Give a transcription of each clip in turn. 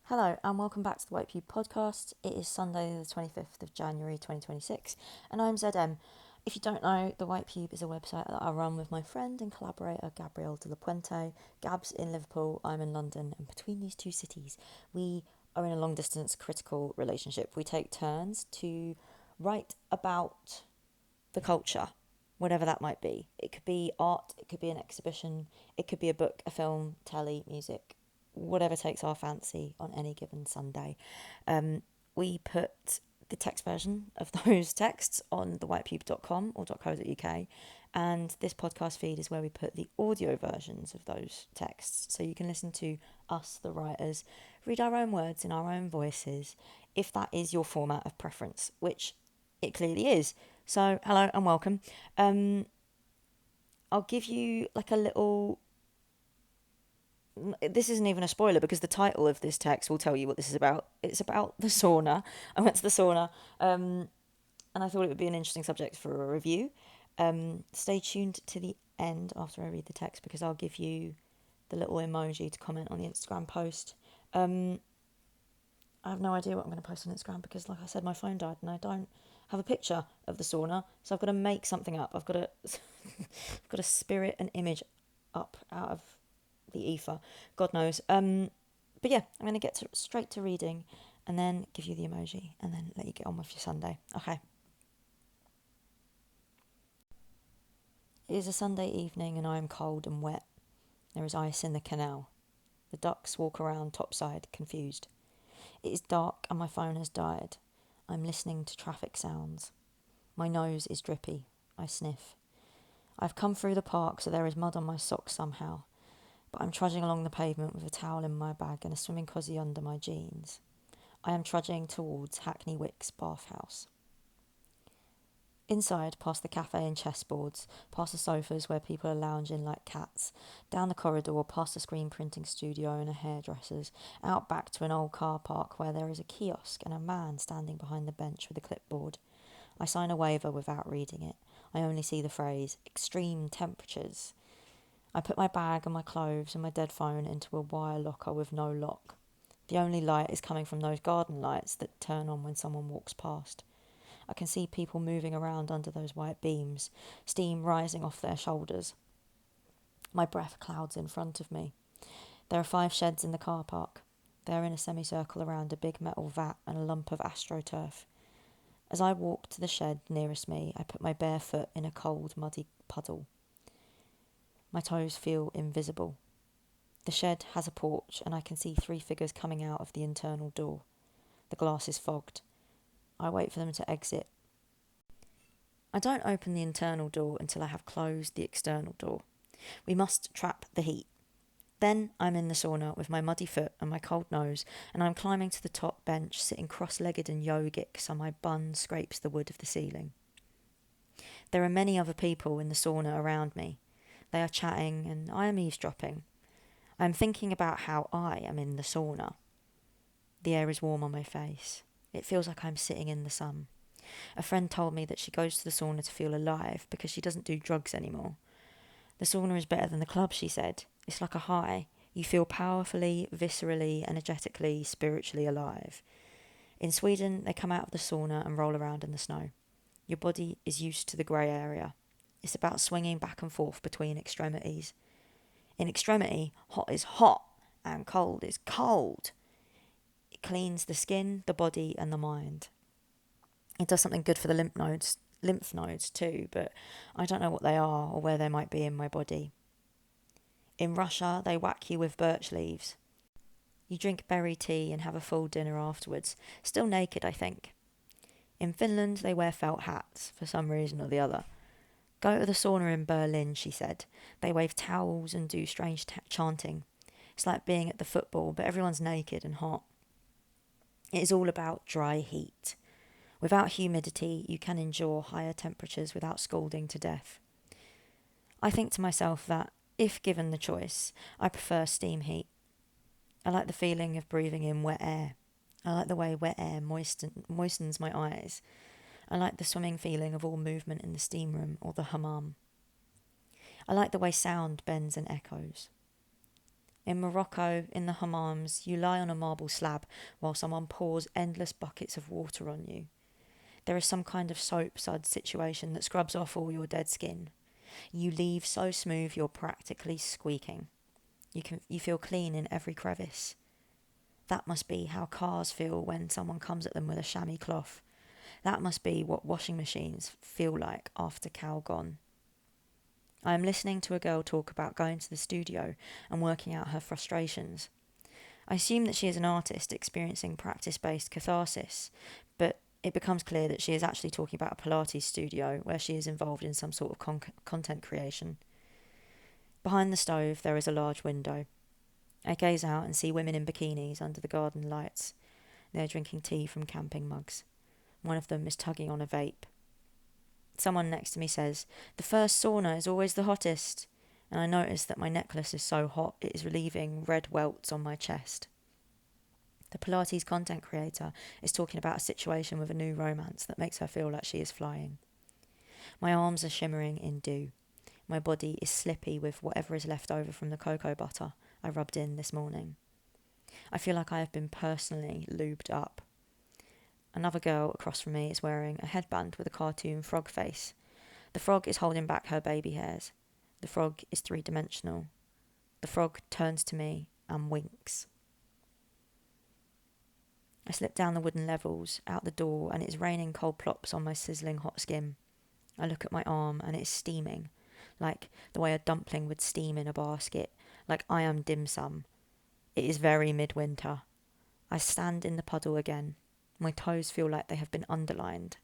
Hello and welcome back to the White Pube podcast. It is Sunday the 25th of January 2026 and I'm ZM. If you don't know, the White Pube is a website that I run with my friend and collaborator Gabrielle de la Puente. Gab's in Liverpool, I'm in London, and between these two cities we are in a long distance critical relationship. We take turns to write about the culture, whatever that might be. It could be art, it could be an exhibition, it could be a book, a film, telly, music, whatever takes our fancy on any given Sunday. We put the text version of those texts on thewhitepube.com or .co.uk, and this podcast feed is where we put the audio versions of those texts, so you can listen to us, the writers, read our own words in our own voices, if that is your format of preference, which it clearly is. So hello and welcome. I'll give you like a little, this isn't even a spoiler because the title of this text will tell you what this is about. It's about the sauna. I went to the sauna, and I thought it would be an interesting subject for a review. Stay tuned to the end after I read the text because I'll give you the little emoji to comment on the Instagram post. I have no idea what I'm going to post on Instagram because, like I said, my phone died and I don't have a picture of the sauna, so I've got to make something up. I've got to, I've got to spirit an image up out of the ether, God knows. But yeah, I'm going to get straight to reading and then give you the emoji and then let you get on with your Sunday. Okay. It is a Sunday evening and I am cold and wet. There is ice in the canal. The ducks walk around topside, confused. It is dark and my phone has died. I'm listening to traffic sounds. My nose is drippy. I sniff. I've come through the park, so there is mud on my socks somehow. But I'm trudging along the pavement with a towel in my bag and a swimming cosy under my jeans. I am trudging towards Hackney Wick's bathhouse. Inside, past the cafe and chessboards, past the sofas where people are lounging like cats, down the corridor, past the screen printing studio and a hairdresser's, out back to an old car park where there is a kiosk and a man standing behind the bench with a clipboard. I sign a waiver without reading it. I only see the phrase, extreme temperatures. I put my bag and my clothes and my dead phone into a wire locker with no lock. The only light is coming from those garden lights that turn on when someone walks past. I can see people moving around under those white beams, steam rising off their shoulders. My breath clouds in front of me. There are 5 sheds in the car park. They are in a semicircle around a big metal vat and a lump of astroturf. As I walk to the shed nearest me, I put my bare foot in a cold, muddy puddle. My toes feel invisible. The shed has a porch and I can see 3 figures coming out of the internal door. The glass is fogged. I wait for them to exit. I don't open the internal door until I have closed the external door. We must trap the heat. Then I'm in the sauna with my muddy foot and my cold nose, and I'm climbing to the top bench, sitting cross-legged and yogic so my bun scrapes the wood of the ceiling. There are many other people in the sauna around me. They are chatting and I am eavesdropping. I am thinking about how I am in the sauna. The air is warm on my face. It feels like I'm sitting in the sun. A friend told me that she goes to the sauna to feel alive because she doesn't do drugs anymore. The sauna is better than the club, she said. It's like a high. You feel powerfully, viscerally, energetically, spiritually alive. In Sweden, they come out of the sauna and roll around in the snow. Your body is used to the grey area. It's about swinging back and forth between extremities. In extremity, hot is hot and cold is cold. It cleans the skin, the body and the mind. It does something good for the lymph nodes too, but I don't know what they are or where they might be in my body. In Russia, they whack you with birch leaves. You drink berry tea and have a full dinner afterwards, still naked, I think. In Finland, they wear felt hats for some reason or the other. Go to the sauna in Berlin, she said. They wave towels and do strange chanting. It's like being at the football, but everyone's naked and hot. It is all about dry heat. Without humidity, you can endure higher temperatures without scalding to death. I think to myself that, if given the choice, I prefer steam heat. I like the feeling of breathing in wet air. I like the way wet air moistens my eyes. I like the swimming feeling of all movement in the steam room or the hammam. I like the way sound bends and echoes. In Morocco, in the hammams, you lie on a marble slab while someone pours endless buckets of water on you. There is some kind of soap sud situation that scrubs off all your dead skin. You leave so smooth you're practically squeaking. You feel clean in every crevice. That must be how cars feel when someone comes at them with a chamois cloth. That must be what washing machines feel like after cow gone. I am listening to a girl talk about going to the studio and working out her frustrations. I assume that she is an artist experiencing practice-based catharsis, but it becomes clear that she is actually talking about a Pilates studio where she is involved in some sort of content creation. Behind the stove there is a large window. I gaze out and see women in bikinis under the garden lights. They are drinking tea from camping mugs. One of them is tugging on a vape. Someone next to me says, "The first sauna is always the hottest," and I notice that my necklace is so hot it is relieving red welts on my chest. The Pilates content creator is talking about a situation with a new romance that makes her feel like she is flying. My arms are shimmering in dew. My body is slippy with whatever is left over from the cocoa butter I rubbed in this morning. I feel like I have been personally lubed up. Another girl across from me is wearing a headband with a cartoon frog face. The frog is holding back her baby hairs. The frog is three-dimensional. The frog turns to me and winks. I slip down the wooden levels, out the door, and it is raining cold plops on my sizzling hot skin. I look at my arm and it is steaming, like the way a dumpling would steam in a basket, like I am dim sum. It is very midwinter. I stand in the puddle again. My toes feel like they have been underlined.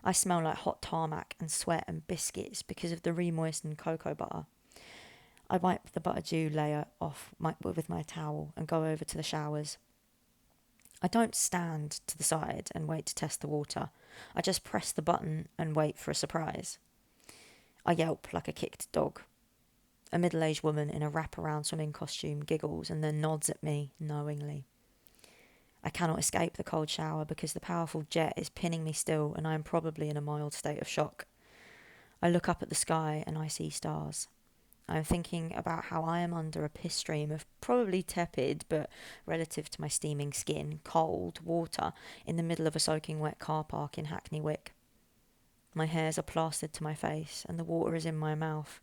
I smell like hot tarmac and sweat and biscuits because of the re-moistened cocoa butter. I wipe the butter dew layer off with my towel and go over to the showers. I don't stand to the side and wait to test the water. I just press the button and wait for a surprise. I yelp like a kicked dog. A middle-aged woman in a wraparound swimming costume giggles and then nods at me knowingly. I cannot escape the cold shower because the powerful jet is pinning me still and I am probably in a mild state of shock. I look up at the sky and I see stars. I am thinking about how I am under a piss stream of probably tepid, but relative to my steaming skin, cold water in the middle of a soaking wet car park in Hackney Wick. My hairs are plastered to my face and the water is in my mouth.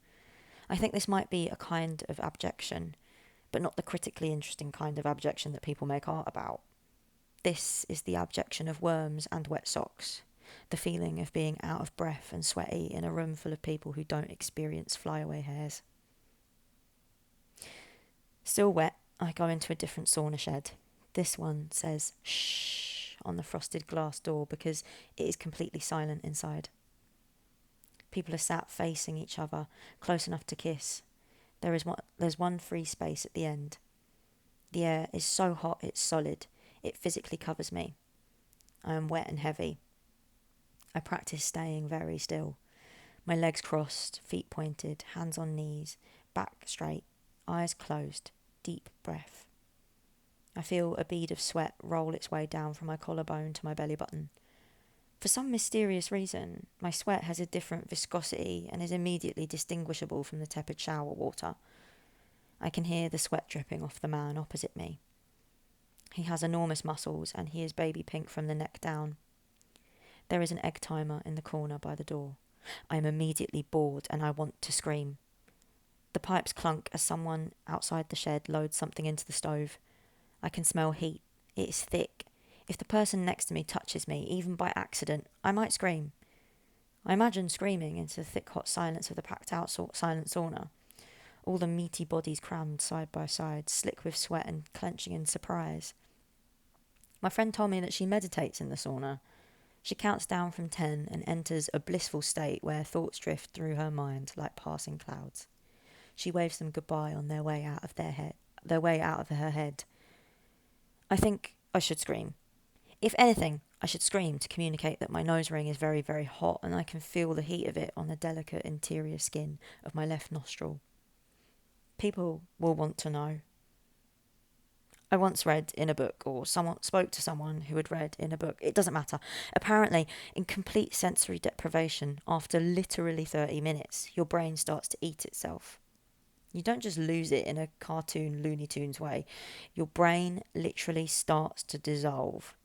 I think this might be a kind of abjection, but not the critically interesting kind of abjection that people make art about. This is the abjection of worms and wet socks, the feeling of being out of breath and sweaty in a room full of people who don't experience flyaway hairs. Still wet, I go into a different sauna shed. This one says shh on the frosted glass door because it is completely silent inside. People are sat facing each other, close enough to kiss. There's one free space at the end. The air is so hot it's solid. It physically covers me. I am wet and heavy. I practice staying very still. My legs crossed, feet pointed, hands on knees, back straight, eyes closed, deep breath. I feel a bead of sweat roll its way down from my collarbone to my belly button. For some mysterious reason, my sweat has a different viscosity and is immediately distinguishable from the tepid shower water. I can hear the sweat dripping off the man opposite me. He has enormous muscles and he is baby pink from the neck down. There is an egg timer in the corner by the door. I am immediately bored and I want to scream. The pipes clunk as someone outside the shed loads something into the stove. I can smell heat. It is thick. If the person next to me touches me, even by accident, I might scream. I imagine screaming into the thick hot silence of the packed out silent sauna. All the meaty bodies crammed side by side, slick with sweat and clenching in surprise. My friend told me that she meditates in the sauna. She counts down from 10 and enters a blissful state where thoughts drift through her mind like passing clouds. She waves them goodbye on their way out of her head. I think I should scream. If anything, I should scream to communicate that my nose ring is very, very hot and I can feel the heat of it on the delicate interior skin of my left nostril. People will want to know. I once read in a book, or someone spoke to someone who had read in a book. It doesn't matter. Apparently, in complete sensory deprivation, after literally 30 minutes, your brain starts to eat itself. You don't just lose it in a cartoon Looney Tunes way. Your brain literally starts to dissolve.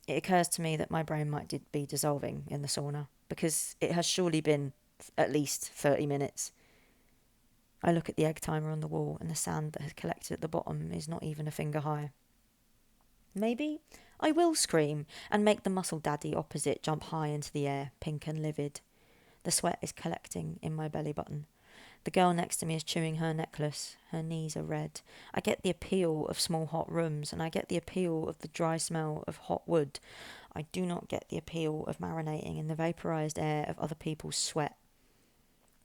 It occurs to me that my brain might be dissolving in the sauna, because it has surely been at least 30 minutes. I look at the egg timer on the wall, and the sand that has collected at the bottom is not even a finger high. Maybe I will scream and make the muscle daddy opposite jump high into the air, pink and livid. The sweat is collecting in my belly button. The girl next to me is chewing her necklace. Her knees are red. I get the appeal of small hot rooms, and I get the appeal of the dry smell of hot wood. I do not get the appeal of marinating in the vaporised air of other people's sweat.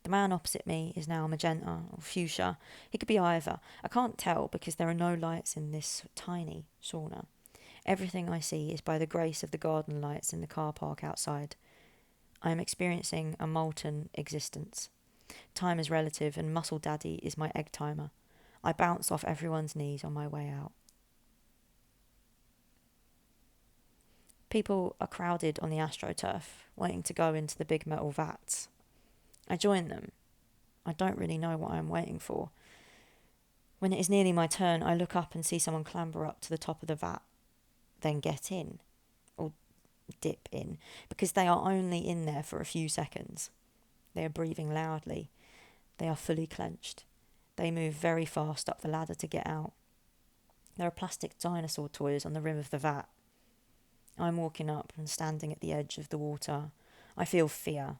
The man opposite me is now magenta or fuchsia. He could be either. I can't tell because there are no lights in this tiny sauna. Everything I see is by the grace of the garden lights in the car park outside. I am experiencing a molten existence. Time is relative, and Muscle Daddy is my egg timer. I bounce off everyone's knees on my way out. People are crowded on the AstroTurf, waiting to go into the big metal vats. I join them. I don't really know what I am waiting for. When it is nearly my turn, I look up and see someone clamber up to the top of the vat, then get in, or dip in, because they are only in there for a few seconds. They are breathing loudly. They are fully clenched. They move very fast up the ladder to get out. There are plastic dinosaur toys on the rim of the vat. I'm walking up and standing at the edge of the water. I feel fear.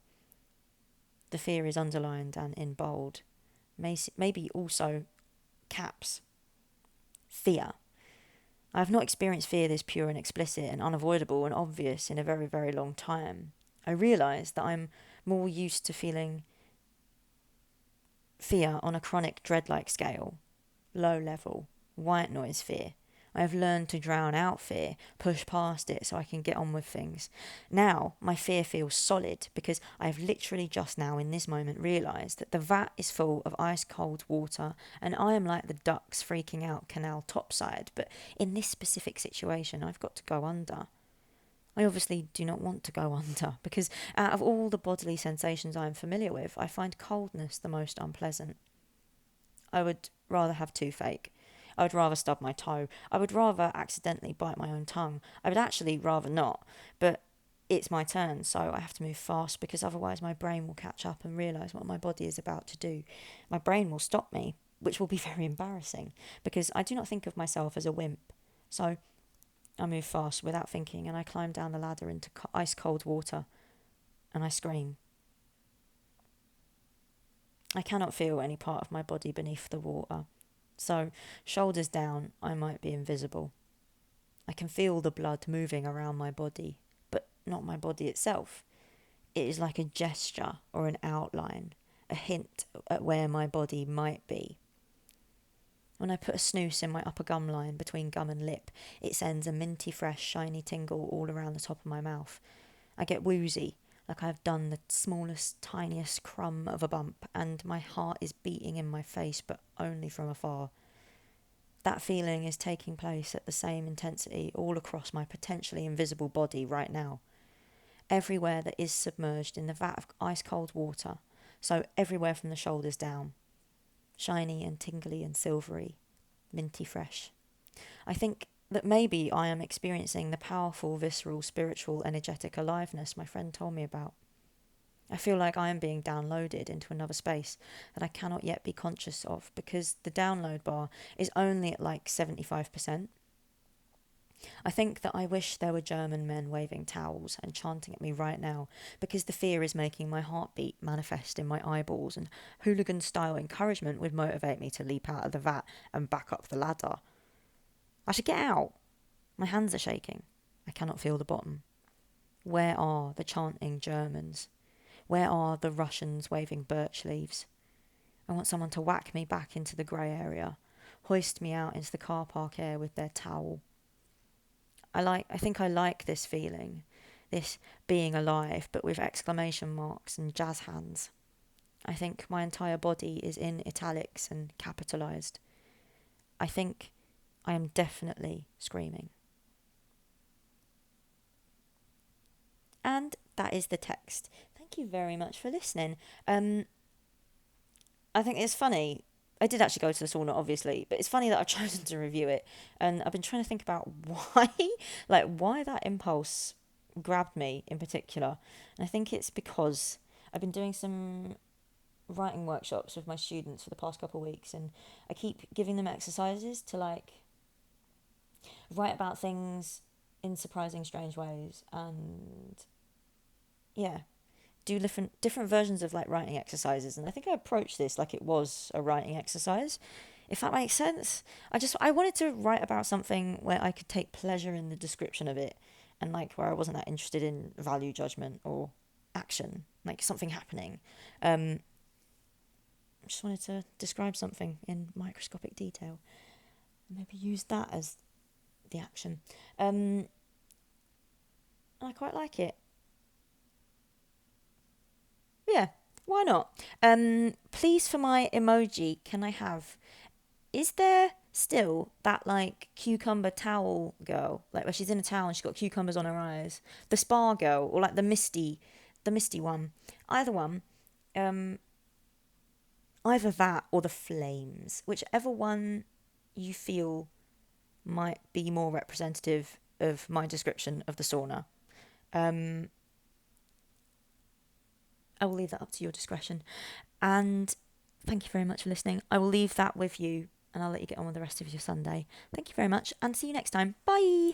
The fear is underlined and in bold. Maybe also caps. Fear. I have not experienced fear this pure and explicit and unavoidable and obvious in a very, very long time. I realise that I'm more used to feeling fear on a chronic dread-like scale. Low level, white noise fear. I have learned to drown out fear, push past it so I can get on with things. Now, my fear feels solid because I have literally just now in this moment realised that the vat is full of ice-cold water and I am like the ducks freaking out canal topside, but in this specific situation I've got to go under. I obviously do not want to go under because out of all the bodily sensations I am familiar with, I find coldness the most unpleasant. I would rather have toothache. I would rather stub my toe. I would rather accidentally bite my own tongue. I would actually rather not, but it's my turn, so I have to move fast because otherwise my brain will catch up and realise what my body is about to do. My brain will stop me, which will be very embarrassing because I do not think of myself as a wimp. So I move fast without thinking and I climb down the ladder into ice-cold water and I scream. I cannot feel any part of my body beneath the water. So, shoulders down, I might be invisible. I can feel the blood moving around my body, but not my body itself. It is like a gesture or an outline, a hint at where my body might be. When I put a snooze in my upper gum line between gum and lip, it sends a minty fresh, shiny tingle all around the top of my mouth. I get woozy, like I have done the smallest, tiniest crumb of a bump, and my heart is beating in my face, but only from afar. That feeling is taking place at the same intensity all across my potentially invisible body right now. Everywhere that is submerged in the vat of ice-cold water, so everywhere from the shoulders down. Shiny and tingly and silvery, minty fresh. I think that maybe I am experiencing the powerful, visceral, spiritual, energetic aliveness my friend told me about. I feel like I am being downloaded into another space that I cannot yet be conscious of because the download bar is only at like 75%. I think that I wish there were German men waving towels and chanting at me right now because the fear is making my heartbeat manifest in my eyeballs, and hooligan-style encouragement would motivate me to leap out of the vat and back up the ladder. I should get out. My hands are shaking. I cannot feel the bottom. Where are the chanting Germans? Where are the Russians waving birch leaves? I want someone to whack me back into the grey area, hoist me out into the car park air with their towel. I think I like this feeling, this being alive, but with exclamation marks and jazz hands. I think my entire body is in italics and capitalised. I think I am definitely screaming. And that is the text. Thank you very much for listening. I think it's funny. I did actually go to the sauna, obviously, but it's funny that I've chosen to review it, and I've been trying to think about why, like why that impulse grabbed me in particular. And I think it's because I've been doing some writing workshops with my students for the past couple of weeks, and I keep giving them exercises to like write about things in surprising, strange ways, and yeah, do different versions of like writing exercises. And I think I approached this like it was a writing exercise, if that makes sense. I wanted to write about something where I could take pleasure in the description of it, and like where I wasn't that interested in value judgment or action, like something happening. I just wanted to describe something in microscopic detail, maybe use that as the action. I quite like it. Yeah, why not? Please, for my emoji, can I have? Is there still that like cucumber towel girl, like where she's in a towel and she's got cucumbers on her eyes? The spa girl, or like the misty one. Either one. Um, Either that or the flames, whichever one you feel might be more representative of my description of the sauna. Um, I will leave that up to your discretion. And thank you very much for listening. I will leave that with you, and I'll let you get on with the rest of your Sunday. Thank you very much, and see you next time. Bye.